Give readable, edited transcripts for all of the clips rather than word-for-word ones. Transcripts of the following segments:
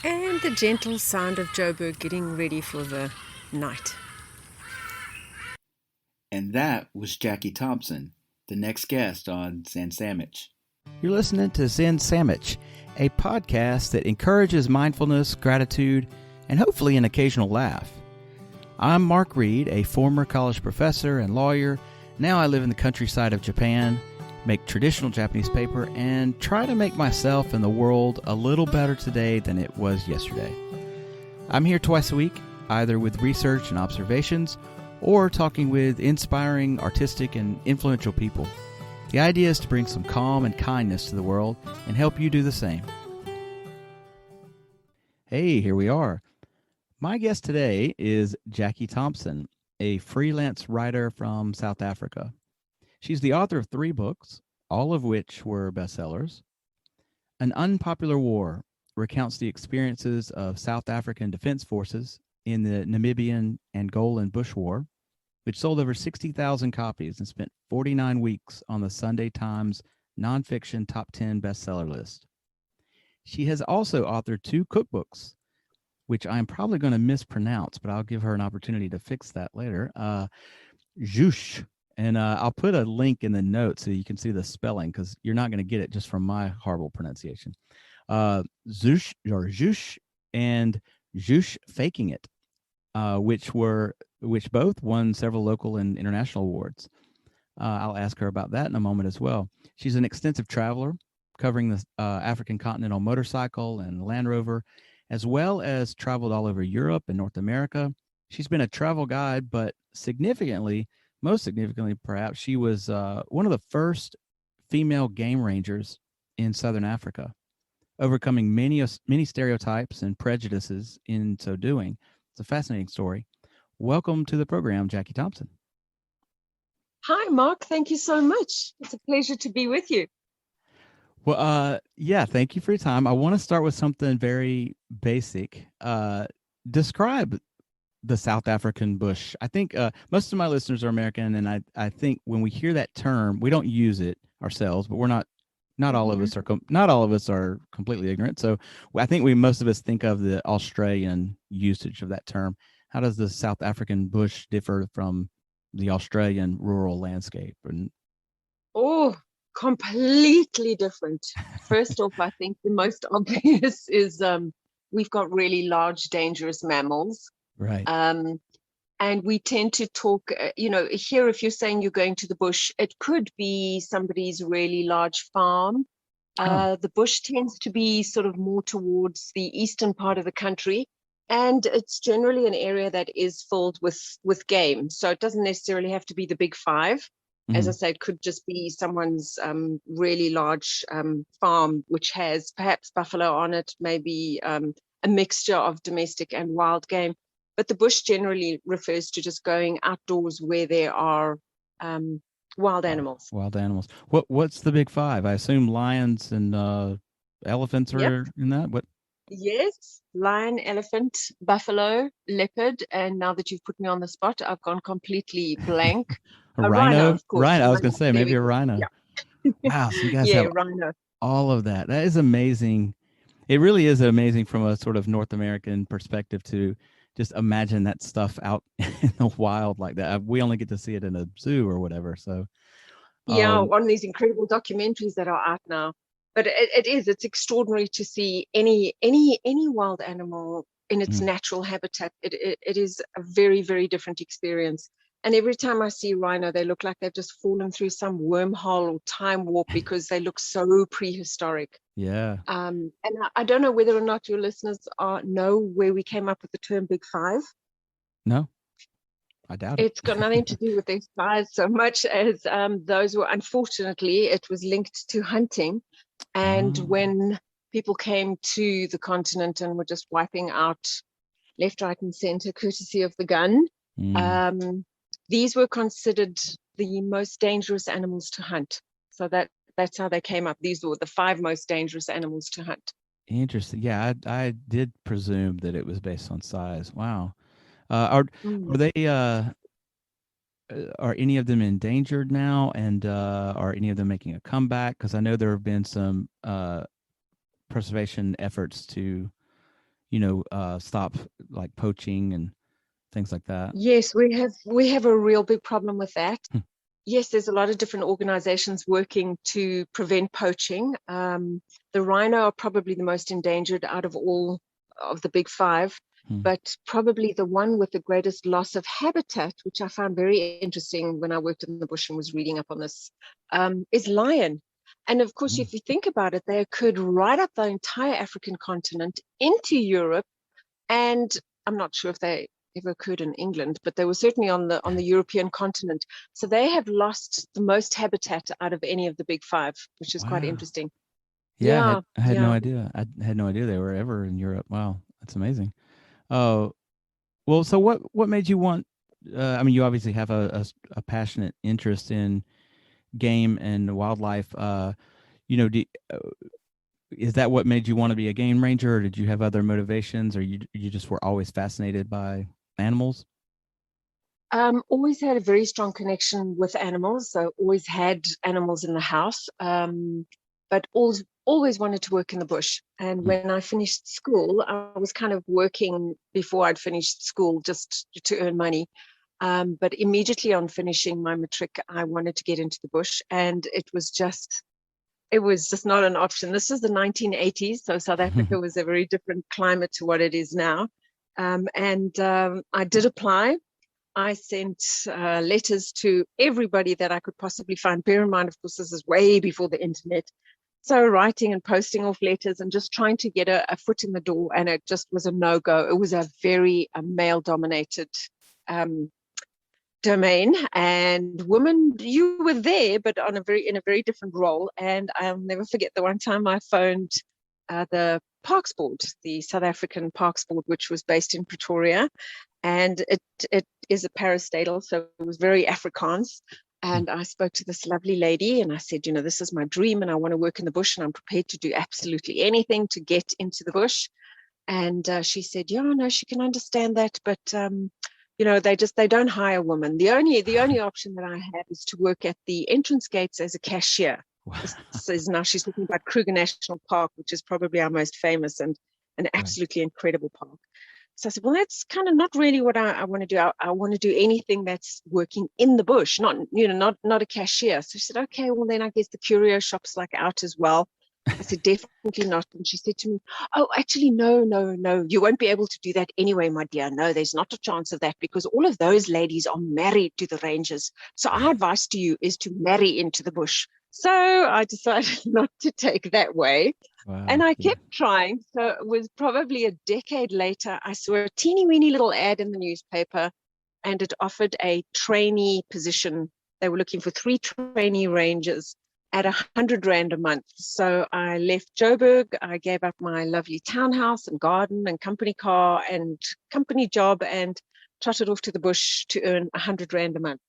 And the gentle sound of Joburg getting ready for the night. And that was Jacqui Thompson, the next guest on Zen Sammich. You're listening to Zen Sammich, a podcast that encourages mindfulness, gratitude, and hopefully an occasional laugh. I'm Mark Reed, a former college professor and lawyer. Now I live in the countryside of Japan, make traditional Japanese paper, and try to make myself and the world a little better today than it was yesterday. I'm here twice a week, either with research and observations, or talking with inspiring, artistic, and influential people. The idea is to bring some calm and kindness to the world and help you do the same. Hey, here we are. My guest today is Jacqui Thompson, a freelance writer from South Africa. She's the author of 3 books, all of which were bestsellers. An Unpopular War recounts the experiences of South African defense forces in the Namibian Angolan Bush War, which sold over 60,000 copies and spent 49 weeks on the Sunday Times nonfiction top 10 bestseller list. She has also authored 2 cookbooks, which I'm probably going to mispronounce, but I'll give her an opportunity to fix that later. Zhoozsh, and I'll put a link in the notes so you can see the spelling, because you're not going to get it just from my horrible pronunciation. Zhoozsh or Zhoozsh and Zhoozsh Faking It, which both won several local and international awards. I'll ask her about that in a moment as well. She's an extensive traveler, covering the African continent on motorcycle and Land Rover, as well as traveled all over Europe and North America. She's been a travel guide, but most significantly perhaps, she was one of the first female game rangers in Southern Africa, overcoming many stereotypes and prejudices in so doing. It's a fascinating story. Welcome to the program, Jacqui Thompson. Hi, Mark. Thank you so much. It's a pleasure to be with you. Well, yeah, thank you for your time. I want to start with something very basic. Describe the South African bush. I think most of my listeners are American, and I think when we hear that term, we don't use it ourselves, but we're not all of us are completely ignorant. So I think most of us think of the Australian usage of that term. How does the South African bush differ from the Australian rural landscape? Completely different. First off, I think the most obvious is we've got really large, dangerous mammals. Right. And we tend to talk, here, if you're saying you're going to the bush, it could be somebody's really large farm. The bush tends to be sort of more towards the eastern part of the country. And it's generally an area that is filled with game. So it doesn't necessarily have to be the big 5. Mm-hmm. As I say, it could just be someone's really large farm, which has perhaps buffalo on it, maybe a mixture of domestic and wild game. But the bush generally refers to just going outdoors where there are wild animals. Wild animals. What's the big 5? I assume lions and elephants are in that. What? Yes, lion, elephant, buffalo, leopard, and now that you've put me on the spot, I've gone completely blank. A rhino, of course. Rhino. I was going to say maybe a rhino. Yeah. Wow, so you guys have rhino. All of that. That is amazing. It really is amazing from a sort of North American perspective to just imagine that stuff out in the wild like that. We only get to see it in a zoo or whatever. So one of these incredible documentaries that are out now. But it's extraordinary to see any wild animal in its natural habitat. It is a very, very different experience. And every time I see rhino, they look like they've just fallen through some wormhole or time warp because they look so prehistoric. Yeah. And I don't know whether or not your listeners know where we came up with the term Big 5. No, I doubt it. It's got nothing to do with their size so much as those were, unfortunately, it was linked to hunting. And when people came to the continent and were just wiping out left, right, and center, courtesy of the gun, these were considered the most dangerous animals to hunt. So that's how they came up. These were the 5 most dangerous animals to hunt. Interesting. Yeah, I did presume that it was based on size. Wow. Are they? Are any of them endangered now, and are any of them making a comeback? Because I know there have been some preservation efforts to stop like poaching and things like that? Yes, we have a real big problem with that. Hmm. Yes, there's a lot of different organizations working to prevent poaching. The rhino are probably the most endangered out of all of the big five, Hmm. but probably the one with the greatest loss of habitat, which I found very interesting when I worked in the bush and was reading up on this, is lion. And of course, if you think about it, they occurred right up the entire African continent into Europe, and I'm not sure if they ever occurred in England, but they were certainly on the European continent. So they have lost the most habitat out of any of the big five, which is quite Wow. interesting. Yeah, Yeah, I had no yeah. idea. I had no idea they were ever in Europe. Wow, that's amazing. Well, so what made you want? I mean, you obviously have a passionate interest in game and wildlife. You know, do, uh, is that what made you want to be a game ranger, or did you have other motivations, or you just were always fascinated by animals? Always had a very strong connection with animals, so always had animals in the house. But always wanted to work in the bush. And Hmm. when I finished school, I was kind of working before I'd finished school just to earn money. But immediately on finishing my matric, I wanted to get into the bush, and it was just not an option. This was the 1980s, so South Africa was a very different climate to what it is now. I did apply. I sent letters to everybody that I could possibly find. Bear in mind, of course, this is way before the internet. So writing and posting off letters and just trying to get a foot in the door, and it just was a no-go. It was a very male-dominated domain, and women, you were there, but in a very different role. And I'll never forget the one time I phoned the Parks Board, the South African Parks Board, which was based in Pretoria, and it is a parastatal, so it was very Afrikaans. And I spoke to this lovely lady, and I said, this is my dream, and I want to work in the bush, and I'm prepared to do absolutely anything to get into the bush. And she said, yeah, no, she can understand that, but they don't hire women. The only option that I have is to work at the entrance gates as a cashier. Wow. This is now she's talking about Kruger National Park, which is probably our most famous and an absolutely incredible park. So I said, well, that's kind of not really what I want to do. I want to do anything that's working in the bush, not a cashier. So she said, okay, well then I guess the curio shop's like out as well. I said, definitely not. And she said to me, oh, actually, no, you won't be able to do that anyway, my dear. No, there's not a chance of that, because all of those ladies are married to the rangers. So our advice to you is to marry into the bush. So I decided not to take that way. Wow. And I kept trying. So it was probably a decade later, I saw a teeny weeny little ad in the newspaper, and it offered a trainee position. They were looking for 3 trainee rangers at 100 Rand a month. So I left Joburg. I gave up my lovely townhouse and garden and company car and company job, and trotted off to the bush to earn 100 Rand a month.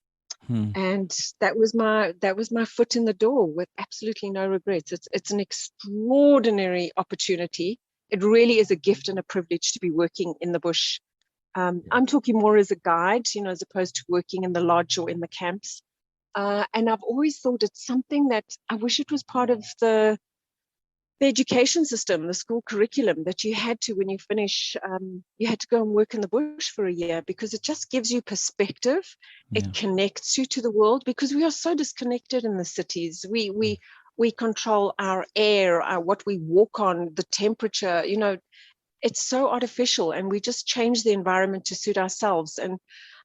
And that was my foot in the door with absolutely no regrets. It's an extraordinary opportunity. It really is a gift and a privilege to be working in the bush. I'm talking more as a guide, as opposed to working in the lodge or in the camps. And I've always thought it's something that I wish it was part of the education system, the school curriculum, that you had to, when you finish, you had to go and work in the bush for a year, because it just gives you perspective. Yeah. It connects you to the world, because we are so disconnected in the cities. We control our air, what we walk on, the temperature, it's so artificial, and we just change the environment to suit ourselves. And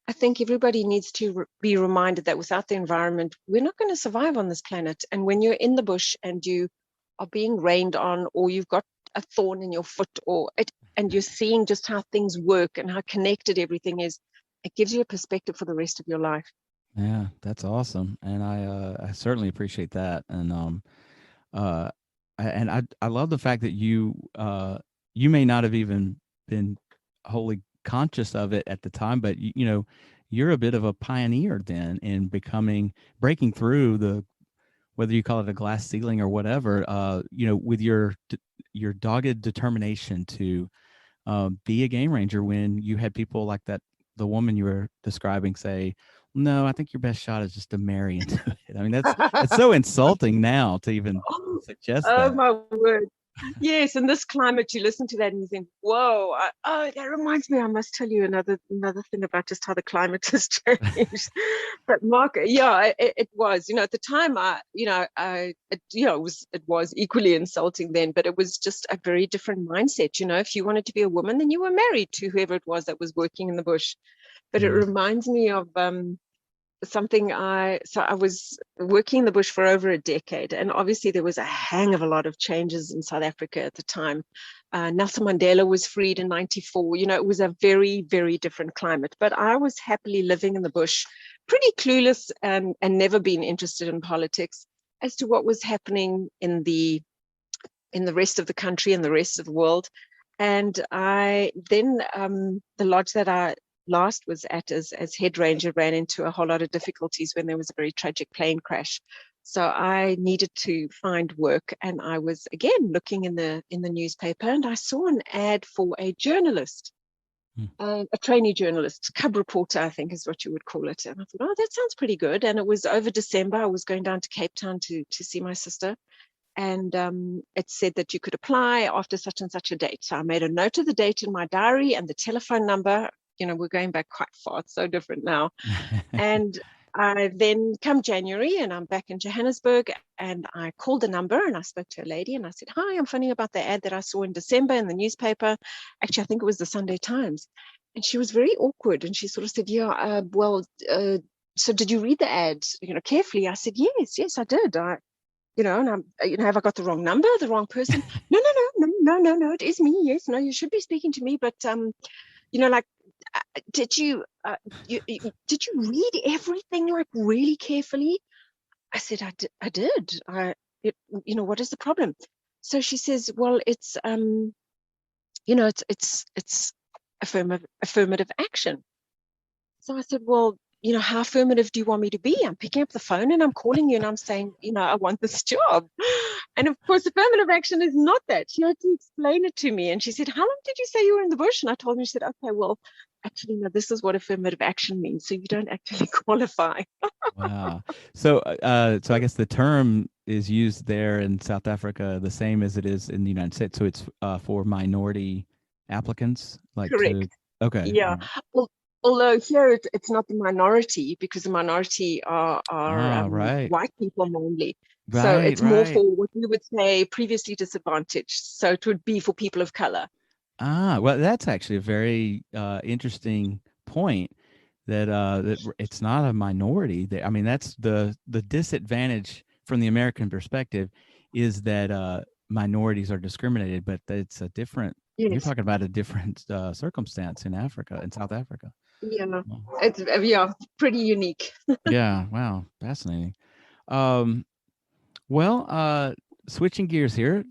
I think everybody needs to be reminded that without the environment, we're not going to survive on this planet. And when you're in the bush and you are being rained on, or you've got a thorn in your foot, and you're seeing just how things work and how connected everything is, it gives you a perspective for the rest of your life. Yeah, that's awesome, and I certainly appreciate that. And I love the fact that you may not have even been wholly conscious of it at the time, but you're a bit of a pioneer then in breaking through the, whether you call it a glass ceiling or whatever, with your dogged determination to be a game ranger, when you had people like that, the woman you were describing, say, no, I think your best shot is just to marry into it. I mean, it's so insulting now to even suggest Oh that. my word. Yes, in this climate, you listen to that and you think, "Whoa!" That reminds me. I must tell you another thing about just how the climate has changed. But Mark, yeah, it was. At the time, it was equally insulting then, but it was just a very different mindset. If you wanted to be a woman, then you were married to whoever it was that was working in the bush. But it Mm. reminds me of I was working in the bush for over a decade, and obviously there was a hang of a lot of changes in South Africa at the time. Nelson Mandela was freed in 94. It was a very, very different climate, but I was happily living in the bush, pretty clueless and never been interested in politics as to what was happening in the rest of the country and the rest of the world. And I then the lodge that I last was at as head ranger ran into a whole lot of difficulties when there was a very tragic plane crash. So I needed to find work, and I was again looking in the newspaper, and I saw an ad for a journalist, a trainee journalist, cub reporter, I think is what you would call it. And I thought, oh, that sounds pretty good. And it was over December. I was going down to Cape Town to see my sister. And it said that you could apply after such and such a date. So I made a note of the date in my diary and the telephone number. We're going back quite far. It's so different now. And I then come January and I'm back in Johannesburg, and I called the number and I spoke to a lady and I said, "Hi, I'm phoning about the ad that I saw in December in the newspaper." Actually, I think it was the Sunday Times. And she was very awkward and she sort of said, "Yeah, so did you read the ad, carefully?" I said, yes, I did. And I'm, have I got the wrong number, the wrong person? No, it is me. Yes, no, you should be speaking to me. But, did you read everything like really carefully? I said, I did. What is the problem? So she says, well, it's affirmative action. So I said, well, how affirmative do you want me to be? I'm picking up the phone and I'm calling you and I'm saying, I want this job. And of course, affirmative action is not that. She had to explain it to me. And she said, how long did you say you were in the bush? And I told her, she said, okay, well, actually, no, this is what affirmative action means. So you don't actually qualify. Wow. So I guess the term is used there in South Africa the same as it is in the United States. So it's for minority applicants, Correct. Okay. Yeah. Well, although here it's not the minority, because the minority are right. white people mainly. So it's more for what we would say previously disadvantaged. So it would be for people of color. Well, that's actually a very interesting point, that it's not a minority. I mean, that's the disadvantage from the American perspective, is that minorities are discriminated, but it's a different. Yes. You're talking about a different circumstance in South Africa. Yeah, Wow. it's pretty unique. Yeah. Wow. Fascinating. Well, switching gears here,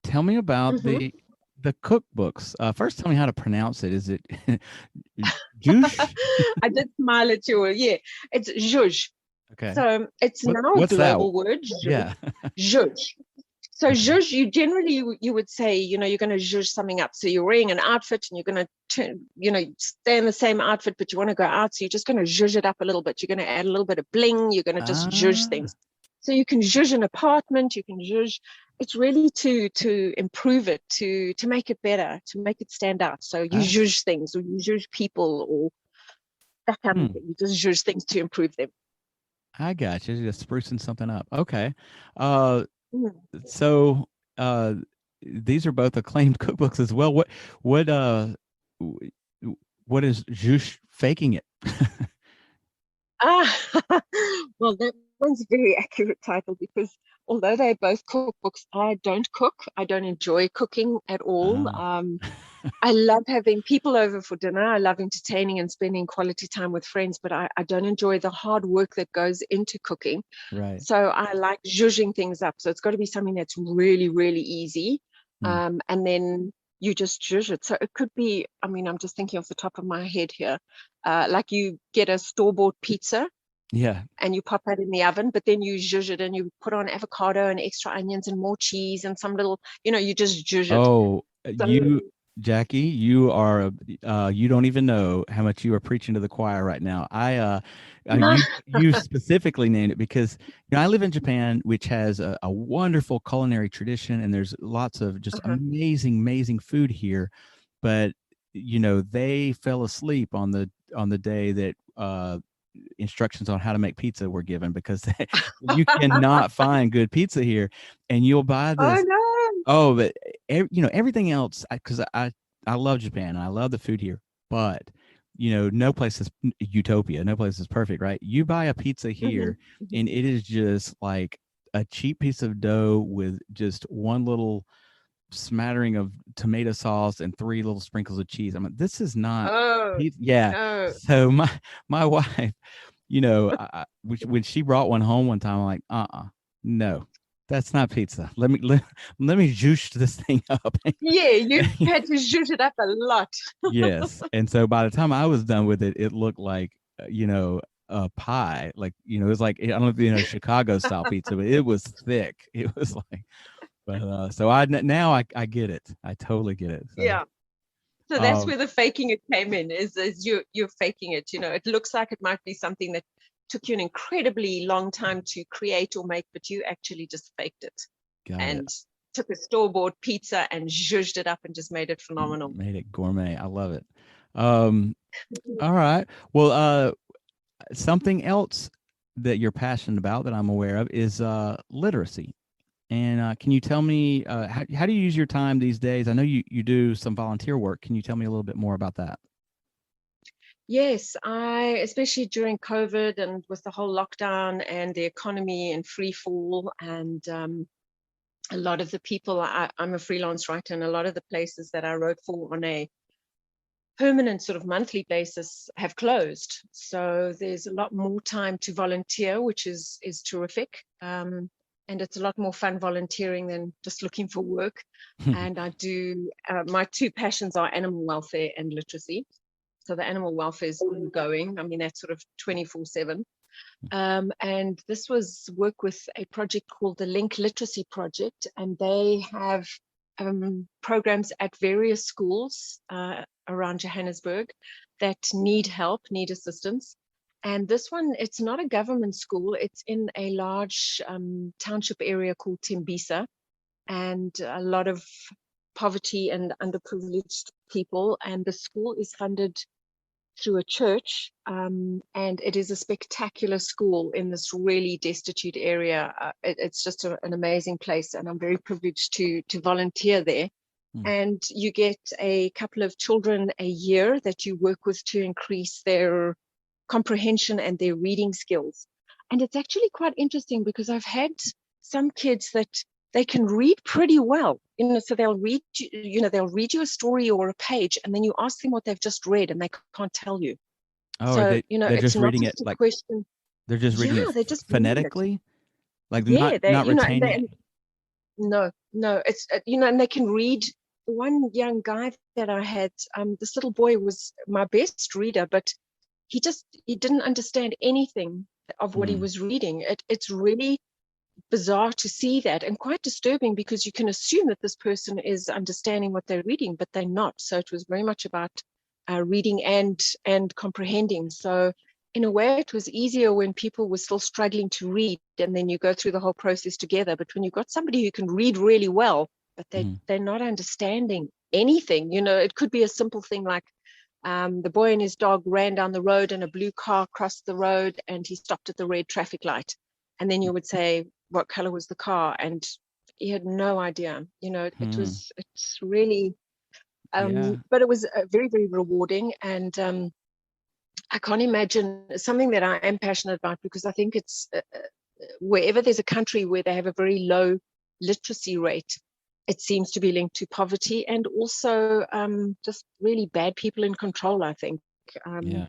tell me about the cookbooks. First, tell me how to pronounce it. Is it Zhoozsh? I did smile at you. Yeah, it's Zhoozsh. Okay. So it's now a global word. Yeah. Zhoozsh. So zhuzh, you would say, you're going to zhuzh something up. So you're wearing an outfit and you're going to stay in the same outfit, but you want to go out. So you're just going to zhuzh it up a little bit. You're going to add a little bit of bling. You're going to just zhuzh things. So you can zhuzh an apartment. You can zhuzh. It's really to improve it, to make it better, to make it stand out. So you zhuzh things, or you zhuzh people, or that kind of thing. You just zhuzh things to improve them. I got you. Just sprucing something up. Okay. So these are both acclaimed cookbooks as well. What is Zhoozsh faking it? Well, that one's a very accurate title, because although they're both cookbooks, I don't cook. I don't enjoy cooking at all. I love having people over for dinner. I love entertaining and spending quality time with friends, but I don't enjoy the hard work that goes into cooking. Right. So I like zhuzhing things up. So it's got to be something that's really, really easy. And then you just zhuzh it. So it could be, I'm just thinking off the top of my head here, like you get a store-bought pizza. Yeah. And you pop that in the oven, but then you zhuzh it and you put on avocado and extra onions and more cheese and some little, you just zhuzh it. Oh, So, Jacqui, you are you don't even know how much you are preaching to the choir right now. You specifically named it because I live in Japan, which has a wonderful culinary tradition, and there's lots of just Uh-huh. amazing food here. But they fell asleep on the day that instructions on how to make pizza were given because you cannot find good pizza here, and you'll buy Oh this. no. Oh, but everything else, because I love Japan and I love the food here, but no place is utopia. No place is perfect, right? You buy a pizza Mhm, here, mhm. and it is just like a cheap piece of dough with just one little smattering of tomato sauce and three little sprinkles of cheese. I mean, this is not Oh pizza. Yeah. no. So my wife, when she brought one home one time, I'm like, no, that's not pizza. Let me juice this thing up. Yeah, you had to shoot it up a lot. Yes. And so by the time I was done with it, it looked like, a pie. Like, it was like, I don't know if Chicago style pizza, but it was thick. It was like, but so now I get it. I totally get it. So, Yeah. So that's um, where the faking it came in, is you're faking it. It looks like it might be something that took you an incredibly long time to create or make, but you actually just faked it got it. and took a store-bought pizza and zhuzhed it up and just made it phenomenal. Made it gourmet. I love it. Um, all right. Well, something else that you're passionate about that I'm aware of is literacy. And can you tell me how do you use your time these days? I know you do some volunteer work. Can you tell me a little bit more about that? Yes, especially during COVID and with the whole lockdown and the economy in free fall, and a lot of the people, I'm a freelance writer, and a lot of the places that I wrote for on a permanent sort of monthly basis have closed. So there's a lot more time to volunteer, which is terrific. And it's a lot more fun volunteering than just looking for work. And I do, my two passions are animal welfare and literacy. So the animal welfare is ongoing. I mean, that's sort of 24/7. And this was work with a project called the Link Literacy Project, and they have programs at various schools around Johannesburg that need help, need assistance. And this one, it's not a government school, it's in a large township area called Tembisa, and a lot of poverty and underprivileged people. And the school is funded through a church, and it is a spectacular school in this really destitute area. It's just an amazing place, and I'm very privileged to volunteer there. Mm. And you get a couple of children a year that you work with to increase their comprehension and their reading skills. And it's actually quite interesting because I've had some kids that they can read pretty well, so they'll read you a story or a page, and then you ask them what they've just read and they can't tell you. Oh, are So they're it's just not reading it just a like question. they're just reading it Yeah, they just read it. phonetically, like they're Yeah, not and retaining they, it. no, it's and they can read. One young guy that I had, this little boy was my best reader, but he didn't understand anything of what he Mm. was reading. It's really bizarre to see that, and quite disturbing, because you can assume that this person is understanding what they're reading, but they're not. So it was very much about reading and comprehending. So in a way, it was easier when people were still struggling to read, and then you go through the whole process together. But when you've got somebody who can read really well, but Mm. they're not understanding anything, it could be a simple thing like the boy and his dog ran down the road and a blue car crossed the road and he stopped at the red traffic light. And then you would say, what color was the car? And he had no idea. Mm. It's really, Yeah. but it was very, very rewarding. And I can't imagine something that I am passionate about, because I think it's wherever there's a country where they have a very low literacy rate, it seems to be linked to poverty and also just really bad people in control, I think. Um, Yeah.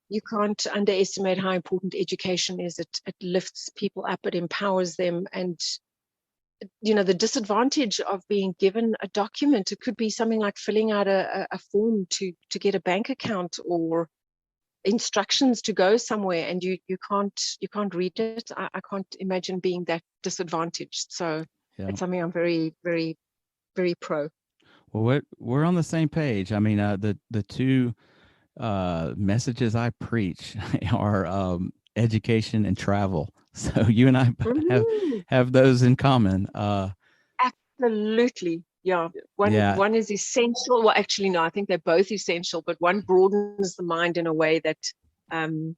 you can't underestimate how important education is. It lifts people up, it empowers them. And, the disadvantage of being given a document, it could be something like filling out a form to get a bank account, or instructions to go somewhere, and you can't read it. I can't imagine being that disadvantaged. So Yeah. it's something I'm very, very, very pro. Well, we're on the same page. I mean, the two messages I preach are education and travel. So you and I have Mhm. have those in common. Absolutely. Yeah. Yeah, One is essential. Well, actually, no, I think they're both essential, but one broadens the mind in a way that um,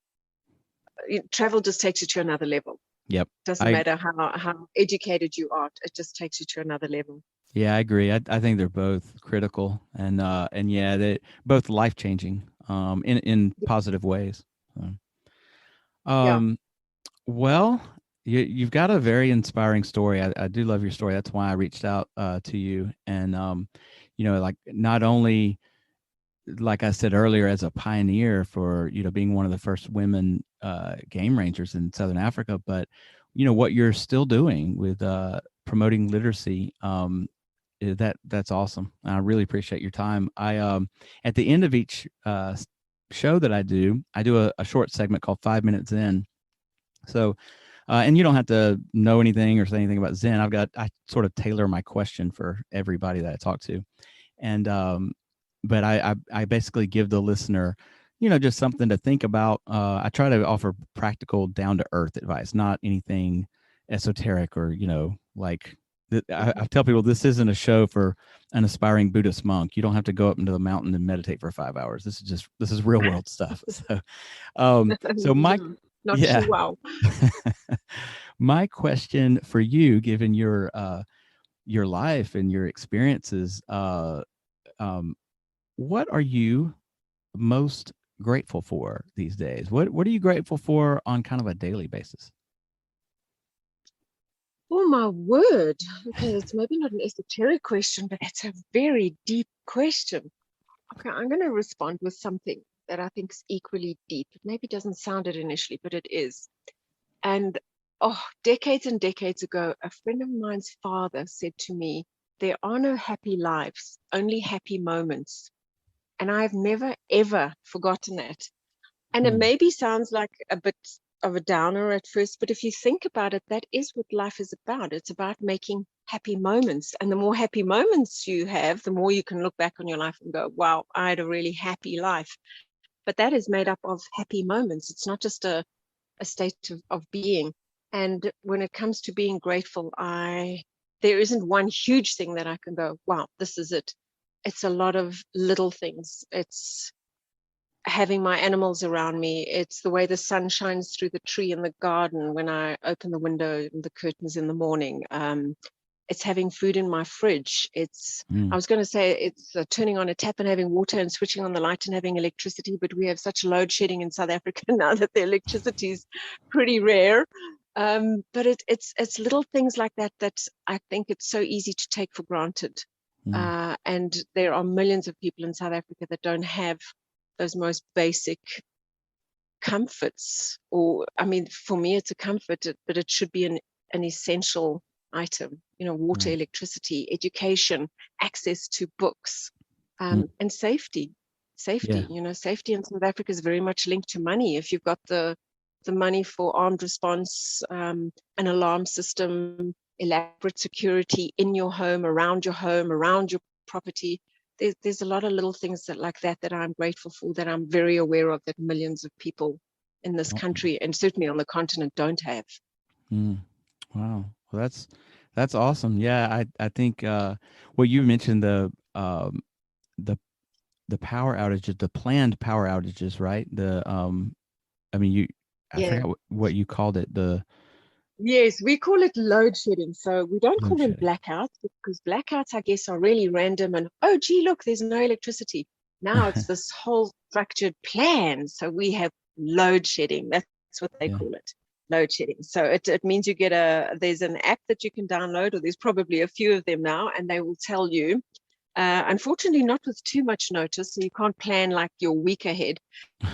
travel just takes you to another level. yep. Doesn't I matter how educated you are, it just takes you to another level. Yeah, I agree. I think they're both critical and yeah, they both life changing in positive ways. So, Yeah. um, well, you've got a very inspiring story. I do love your story. That's why I reached out to you. And like not only like I said earlier, as a pioneer for being one of the first women game rangers in Southern Africa, but what you're still doing with promoting literacy. That's awesome. I really appreciate your time. I at the end of each show that I do a short segment called 5 Minutes Zen. So, and you don't have to know anything or say anything about Zen. I sort of tailor my question for everybody that I talk to, and but I basically give the listener, just something to think about. I try to offer practical, down to earth advice, not anything esoteric or like. I tell people this isn't a show for an aspiring Buddhist monk. You don't have to go up into the mountain and meditate for 5 hours. This is real world stuff. So my No, not yeah. sure. Wow. My question for you, given your life and your experiences, um, what are you most grateful for these days? What are you grateful for on kind of a daily basis? Oh my word. Okay, it's maybe not an esoteric question, but it's a very deep question. Okay, I'm going to respond with something that I think is equally deep. It maybe doesn't sound it initially, but it is. And decades and decades ago, a friend of mine's father said to me, there are no happy lives, only happy moments. And I've never, ever forgotten that. And it Hmm. maybe sounds like a bit of a downer at first, but if you think about it, that is what life is about. It's about making happy moments. And the more happy moments you have, the more you can look back on your life and go, wow, I had a really happy life. But that is made up of happy moments. It's not just a state of being. And when it comes to being grateful, there isn't one huge thing that I can go, wow, this is it. It's a lot of little things. It's having my animals around me. It's the way the sun shines through the tree in the garden when I open the window and the curtains in the morning. It's having food in my fridge. I Mm. was going to say it's turning on a tap and having water and switching on the light and having electricity, but we have such load shedding in South Africa now that the electricity is pretty rare. But it's little things like that that I think it's so easy to take for granted. Mm. And there are millions of people in South Africa that don't have those most basic comforts. Or, I mean, for me, it's a comfort, but it should be an essential item. Water, Right. electricity, education, access to books, Mm. and safety. Yeah. Safety in South Africa is very much linked to money. If you've got the money for armed response, an alarm system, elaborate security in your home, around your property. There's a lot of little things like that I'm grateful for, that I'm very aware of, that millions of people in this Oh, country and certainly on the continent don't have. mm. Wow. Well, that's awesome. Yeah, I think well, you mentioned the the power outages, the planned power outages, right? I mean, I Yeah. forgot what you called it. The Yes, we call it load shedding. So we don't call load them shedding. blackouts, because blackouts, I guess, are really random and, oh, gee, look, there's no electricity. Now it's this whole structured plan. So we have load shedding. That's what they Yeah. call it, load shedding. So it means there's an app that you can download, or there's probably a few of them now, and they will tell you, unfortunately, not with too much notice. So you can't plan like your week ahead,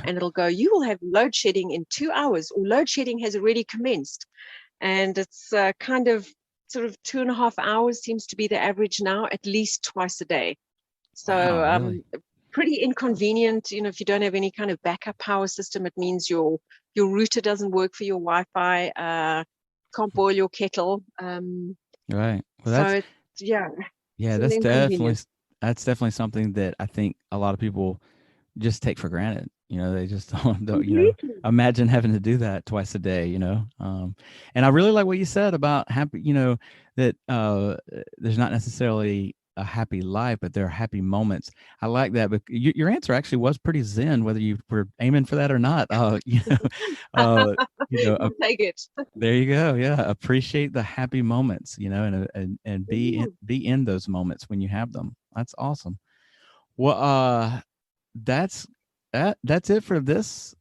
and it'll go, you will have load shedding in 2 hours, or load shedding has already commenced. And it's kind of sort of 2.5 hours seems to be the average now, at least twice a day. Wow, So really? pretty inconvenient. If you don't have any kind of backup power system, it means your router doesn't work for your Wi-Fi, can't boil your kettle. Right. Well, So it's, yeah, yeah, it's an that's definitely inconvenience. That's definitely something that I think a lot of people just take for granted. They just don't Completely. imagine having to do that twice a day, and I really like what you said about happy, that there's not necessarily a happy life, but there are happy moments. I like that, but your answer actually was pretty zen, whether you were aiming for that or not. Uh, We'll take it. there you go. Yeah. Appreciate the happy moments, and Mm. be in those moments when you have them. That's awesome. Well, that's that's it for this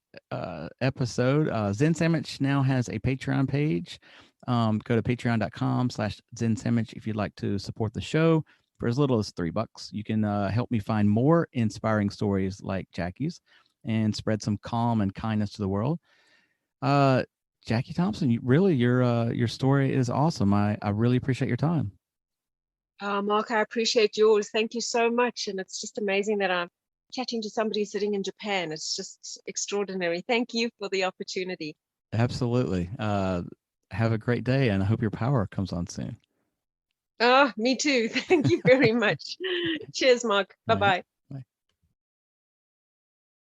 episode. Zen Sammich now has a Patreon page. Go to patreon.com/Zen Sammich if you'd like to support the show for as little as $3. You can help me find more inspiring stories like Jacqui's and spread some calm and kindness to the world. Jacqui Thompson, your story is awesome. I really appreciate your time. Mark, I appreciate yours. Thank you so much. And it's just amazing that I'm chatting to somebody sitting in Japan. It's just extraordinary. Thank you for the opportunity. Absolutely. Have a great day, and I hope your power comes on soon. Me too. Thank you very much. Cheers, Mark. All right. Bye-bye.